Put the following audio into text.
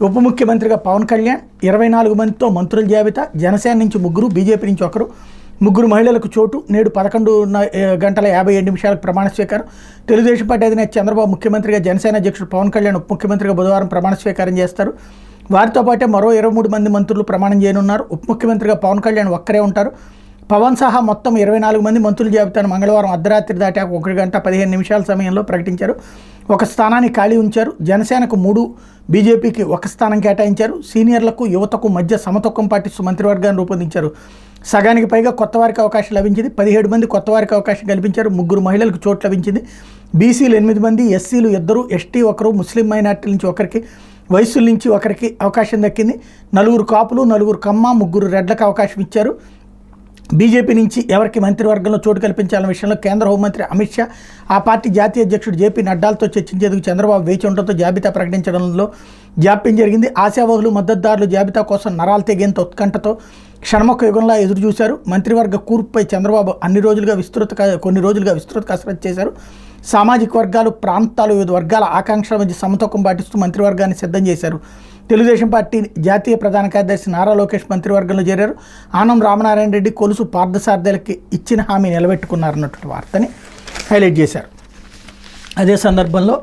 ఉప ముఖ్యమంత్రిగా పవన్ కళ్యాణ్ 24 మందితో మంత్రుల జాబితా. జనసేన నుంచి 3, బీజేపీ నుంచి 1, 3 మహిళలకు చోటు. నేడు 11:57 ప్రమాణ స్వీకారం. తెలుగుదేశం పార్టీ అధినేత చంద్రబాబు ముఖ్యమంత్రిగా, జనసేన అధ్యక్షుడు పవన్ కళ్యాణ్ ఉప ముఖ్యమంత్రిగా బుధవారం ప్రమాణ స్వీకారం చేస్తారు. వారితో పాటే మరో 23 మంది మంత్రులు ప్రమాణం చేయనున్నారు. ఉప ముఖ్యమంత్రిగా పవన్ కళ్యాణ్ ఒక్కరే ఉంటారు. పవన్ సహా మొత్తం 24 మంది మంత్రుల జాబితాను మంగళవారం అర్ధరాత్రి దాటాక 1:15 సమయంలో ప్రకటించారు. ఒక స్థానాన్ని ఖాళీ ఉంచారు. జనసేనకు 3, బీజేపీకి 1 స్థానం కేటాయించారు. సీనియర్లకు, యువతకు మధ్య సమతూకం పాటిస్తూ మంత్రివర్గాన్ని రూపొందించారు. సగానికి పైగా కొత్త వారికి అవకాశం లభించింది. 17 మంది కొత్త వారికి అవకాశం కల్పించారు. 3 మహిళలకు చోటు లభించింది. బీసీలు 8 మంది, ఎస్సీలు 2, ఎస్టీ 1, ముస్లిం మైనార్టీల నుంచి 1, వయస్సుల నుంచి 1 అవకాశం దక్కింది. 4 కాపులు, 4 కమ్మ, 3 రెడ్లకు అవకాశం ఇచ్చారు. బీజేపీ నుంచి ఎవరికి మంత్రివర్గంలో చోటు కల్పించాలన్న విషయంలో కేంద్ర హోంమంత్రి అమిత్ షా, ఆ పార్టీ జాతీయ అధ్యక్షుడు జేపీ నడ్డాలతో చర్చించేందుకు చంద్రబాబు వేచి ఉండటంతో జాబితా ప్రకటించడంలో జాప్యం జరిగింది. ఆశావహులు, మద్దతుదారులు జాబితా కోసం నరాలు తెగేంత ఉత్కంఠతో క్షణముఖ యుగంలా ఎదురుచూశారు. మంత్రివర్గ కూర్పుపై చంద్రబాబు కొన్ని రోజులుగా విస్తృత కసరత్తు చేశారు. సామాజిక వర్గాలు, ప్రాంతాలు, వివిధ వర్గాల ఆకాంక్షల మధ్య సమతూకం పాటిస్తూ మంత్రివర్గాన్ని సిద్ధం చేశారు. తెలుగుదేశం పార్టీ జాతీయ ప్రధాన కార్యదర్శి నారా లోకేష్ మంత్రివర్గంలో చేరారు. ఆనం రామనారాయణ రెడ్డి, కొలుసు పార్థసారథులకి ఇచ్చిన హామీ నిలబెట్టుకున్నారన్నటువంటి వార్తని హైలైట్ చేశారు. అదే సందర్భంలో